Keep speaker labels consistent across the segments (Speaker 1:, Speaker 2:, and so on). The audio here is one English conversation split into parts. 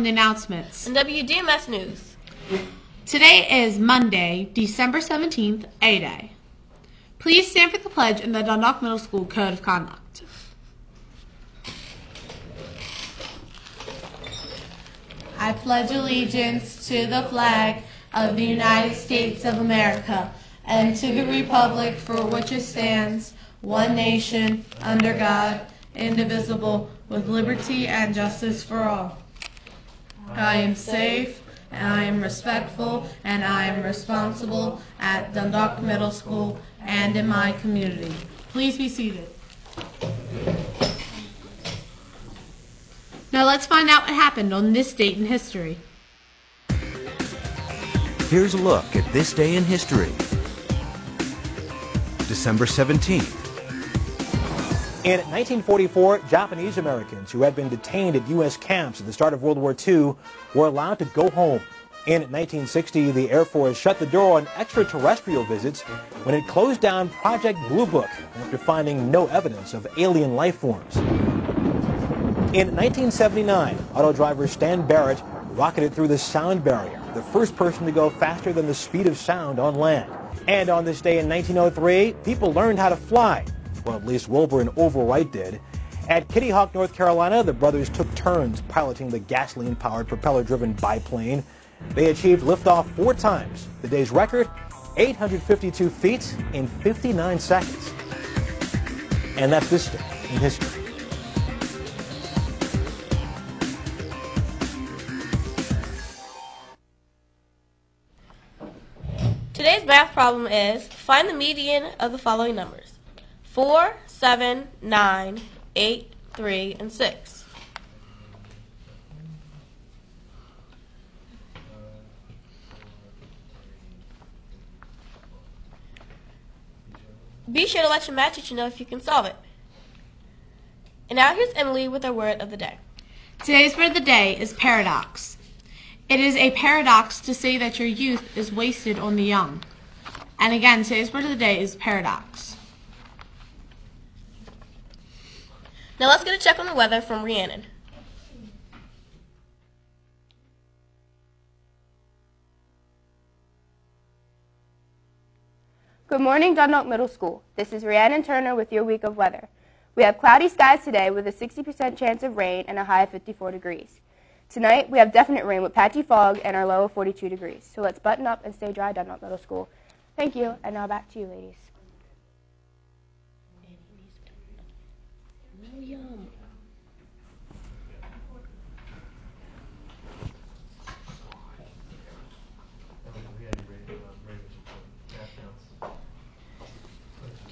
Speaker 1: Announcements.
Speaker 2: And WDMS News.
Speaker 1: Today is Monday, December 17th, A-Day. Please stand for the pledge in the Dundalk Middle School Code of Conduct. I pledge allegiance to the flag of the United States of America and to the republic for which it stands, one nation, under God, indivisible, with liberty and justice for all. I am safe, and I am respectful, and I am responsible at Dundalk Middle School and in my community. Please be seated. Now let's find out what happened on this date in history.
Speaker 3: Here's a look at this day in history. December 17th.
Speaker 4: In 1944, Japanese Americans who had been detained at U.S. camps at the start of World War II were allowed to go home. In 1960, the Air Force shut the door on extraterrestrial visits when it closed down Project Blue Book after finding no evidence of alien life forms. In 1979, auto driver Stan Barrett rocketed through the sound barrier, the first person to go faster than the speed of sound on land. And on this day in 1903, people learned how to fly. Well, at least Wilbur and Orville Wright did. At Kitty Hawk, North Carolina, the brothers took turns piloting the gasoline-powered propeller-driven biplane. They achieved liftoff 4 times. The day's record, 852 feet in 59 seconds. And that's this day in history.
Speaker 2: Today's math problem is find the median of the following numbers: 4, 7, 9, 8, 3, and 6. Be sure to let your math teacher know if you can solve it. And now here's Emily with our word of the day.
Speaker 1: Today's word of the day is paradox. It is a paradox to say that your youth is wasted on the young. And again, today's word of the day is paradox.
Speaker 2: Now let's get a check on the weather from Rhiannon.
Speaker 5: Good morning, Dundalk Middle School. This is Rhiannon Turner with your week of weather. We have cloudy skies today with a 60% chance of rain and a high of 54 degrees. Tonight, we have definite rain with patchy fog and our low of 42 degrees. So let's button up and stay dry, Dundalk Middle School. Thank you, and now back to you, ladies.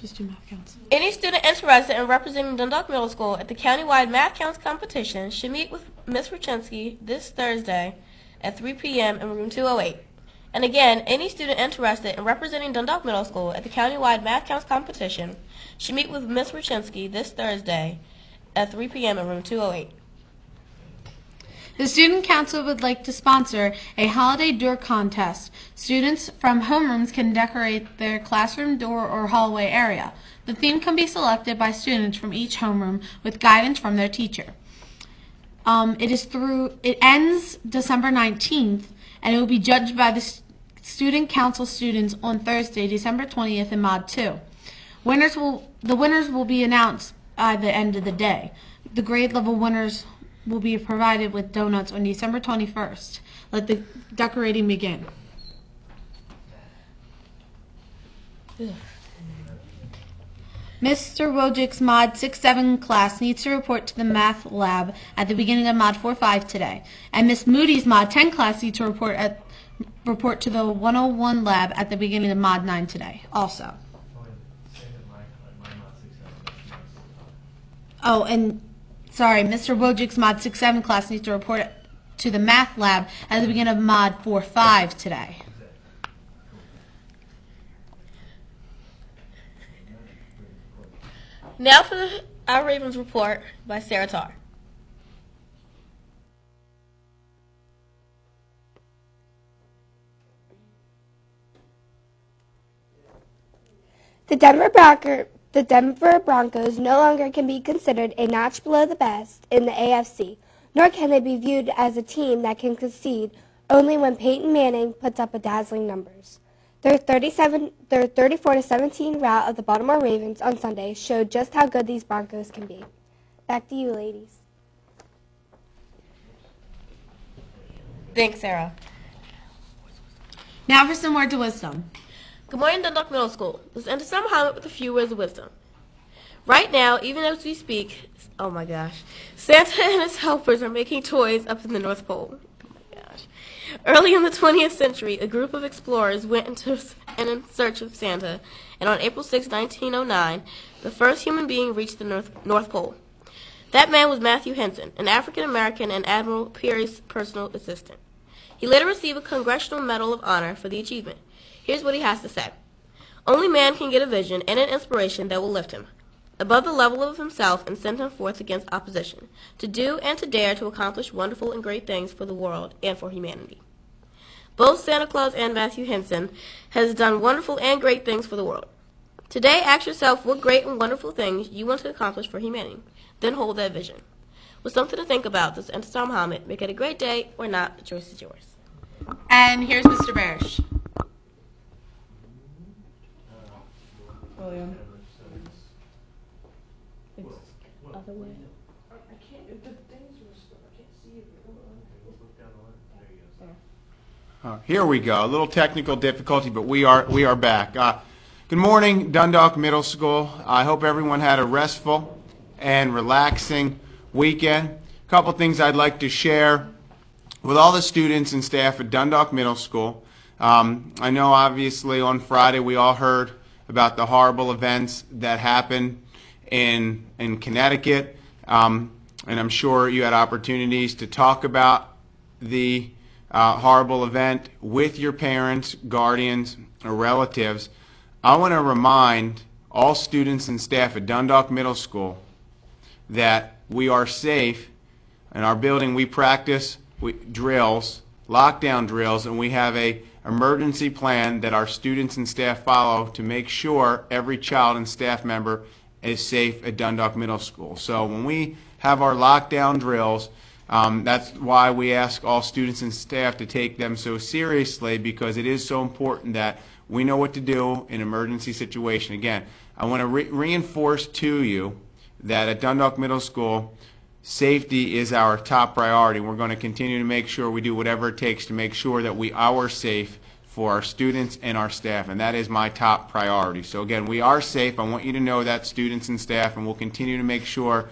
Speaker 1: Just do math counts.
Speaker 2: Any student interested in representing Dundalk Middle School at the countywide Math Counts competition should meet with Ms. Rachinsky this Thursday at 3 p.m. in room 208. And again, any student interested in representing Dundalk Middle School at the countywide Math Counts competition should meet with Ms. Rachinsky this Thursday at 3 p.m. in room 208.
Speaker 1: The Student Council would like to sponsor a holiday door contest. Students from homerooms can decorate their classroom door or hallway area. The theme can be selected by students from each homeroom with guidance from their teacher. It ends December 19th, and it will be judged by the Student Council students on Thursday, December 20th in Mod 2. The winners will be announced by the end of the day. The grade level winners will be provided with donuts on December 21st. Let the decorating begin. Mr. Wojcik's Mod 6-7 class needs to report to the math lab at the beginning of Mod 4-5 today. And Miss Moody's Mod 10 class needs to report to the 101 lab at the beginning of Mod 9 today also. Oh, and sorry, Mr. Wojcik's Mod 6-7 class needs to report to the math lab at the beginning of Mod 4-5 today.
Speaker 2: Now for our Ravens report by Sarah Tarr.
Speaker 6: The Denver Broncos no longer can be considered a notch below the best in the AFC, nor can they be viewed as a team that can concede only when Peyton Manning puts up a dazzling numbers. Their 34-17 rout of the Baltimore Ravens on Sunday showed just how good these Broncos can be. Back to you, ladies.
Speaker 2: Thanks, Sarah.
Speaker 1: Now for some words of wisdom.
Speaker 2: Good morning, Dundalk Middle School. This is Enter Muhammad with a few words of wisdom. Right now, even as we speak, oh my gosh, Santa and his helpers are making toys up in the North Pole. Oh my gosh. Early in the 20th century, a group of explorers went in search of Santa, and on April 6, 1909, the first human being reached the North Pole. That man was Matthew Henson, an African-American and Admiral Peary's personal assistant. He later received a Congressional Medal of Honor for the achievement. Here's what he has to say. Only man can get a vision and an inspiration that will lift him above the level of himself and send him forth against opposition, to do and to dare to accomplish wonderful and great things for the world and for humanity. Both Santa Claus and Matthew Henson has done wonderful and great things for the world. Today, ask yourself what great and wonderful things you want to accomplish for humanity. Then hold that vision. With something to think about, this is Enter Muhammad. Make it a great day or not, the choice is yours.
Speaker 1: And here's Mr. Barish.
Speaker 2: William. Other way.
Speaker 7: Here we go. A little technical difficulty, but we are back. Good morning, Dundalk Middle School. I hope everyone had a restful and relaxing weekend. A couple things I'd like to share with all the students and staff at Dundalk Middle School. I know obviously on Friday we all heard about the horrible events that happened in Connecticut, and I'm sure you had opportunities to talk about the horrible event with your parents, guardians, or relatives. I want to remind all students and staff at Dundalk Middle School that we are safe. In our building we practice drills, lockdown drills, and we have a emergency plan that our students and staff follow to make sure every child and staff member is safe at Dundalk Middle School. So when we have our lockdown drills, that's why we ask all students and staff to take them so seriously, because it is so important that we know what to do in an emergency situation. Again, I want to reinforce to you that at Dundalk Middle School, safety is our top priority. We're going to continue to make sure we do whatever it takes to make sure that we are safe for our students and our staff, and that is my top priority. So again, we are safe. I want you to know that, students and staff, and we'll continue to make sure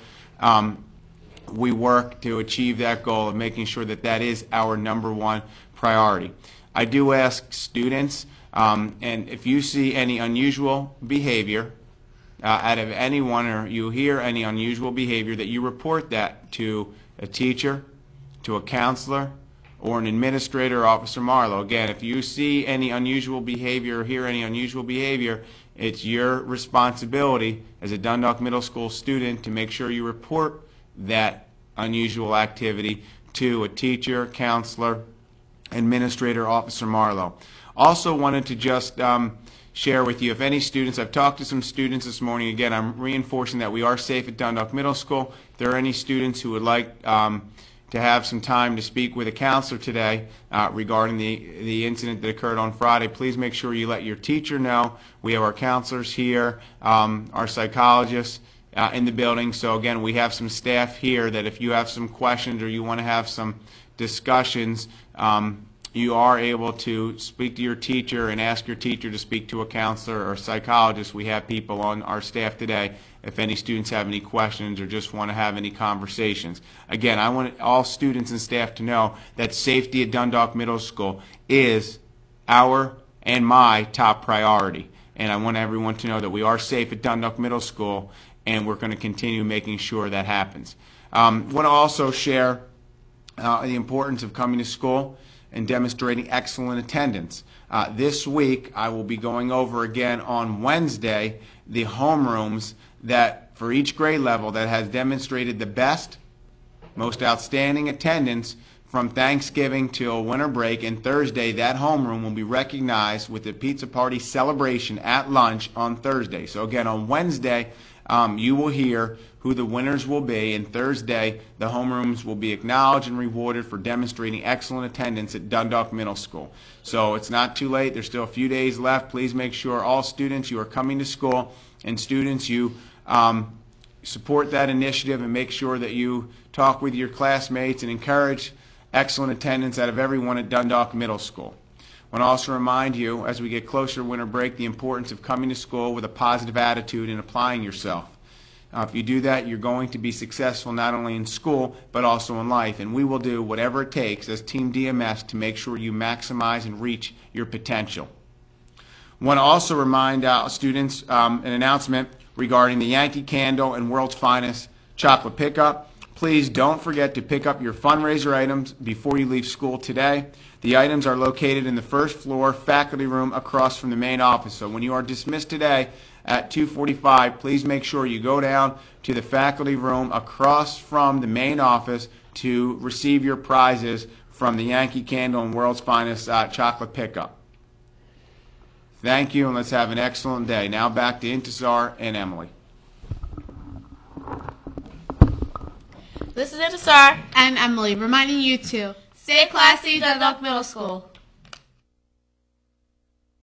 Speaker 7: we work to achieve that goal of making sure that that is our #1 priority. I do ask students, and if you see any unusual behavior out of anyone, or you hear any unusual behavior, that you report that to a teacher, to a counselor, or an administrator, or Officer Marlowe. Again, if you see any unusual behavior or hear any unusual behavior, it's your responsibility as a Dundalk Middle School student to make sure you report that unusual activity to a teacher, counselor, administrator, Officer Marlowe. Also wanted to just share with you, if any students, I've talked to some students this morning. Again, I'm reinforcing that we are safe at Dundalk Middle School. If there are any students who would like to have some time to speak with a counselor today regarding the incident that occurred on Friday, please make sure you let your teacher know. We have our counselors here, our psychologists in the building. So again, we have some staff here that if you have some questions or you want to have some discussions, you are able to speak to your teacher and ask your teacher to speak to a counselor or psychologist. We have people on our staff today if any students have any questions or just want to have any conversations. Again, I want all students and staff to know that safety at Dundalk Middle School is our and my top priority. And I want everyone to know that we are safe at Dundalk Middle School, and we're going to continue making sure that happens. I want to also share the importance of coming to school and demonstrating excellent attendance. This week, I will be going over again on Wednesday the homerooms that for each grade level that has demonstrated the best, most outstanding attendance from Thanksgiving till winter break. And Thursday, that homeroom will be recognized with a pizza party celebration at lunch on Thursday. So again, on Wednesday, you will hear who the winners will be, and Thursday the homerooms will be acknowledged and rewarded for demonstrating excellent attendance at Dundalk Middle School. So it's not too late. There's still a few days left. Please make sure all students, you are coming to school, and students, you support that initiative and make sure that you talk with your classmates and encourage excellent attendance out of everyone at Dundalk Middle School. I want to also remind you, as we get closer to winter break, the importance of coming to school with a positive attitude and applying yourself. If you do that, you're going to be successful not only in school, but also in life. And we will do whatever it takes as Team DMS to make sure you maximize and reach your potential. I want to also remind students an announcement regarding the Yankee Candle and World's Finest Chocolate Pickup. Please don't forget to pick up your fundraiser items before you leave school today. The items are located in the first floor faculty room across from the main office. So when you are dismissed today at 2:45, please make sure you go down to the faculty room across from the main office to receive your prizes from the Yankee Candle and World's Finest Chocolate Pickup. Thank you, and let's have an excellent day. Now back to Intisar and Emily.
Speaker 2: This is Intisar.
Speaker 1: And Emily, reminding you to stay classy, Dundalk Middle School.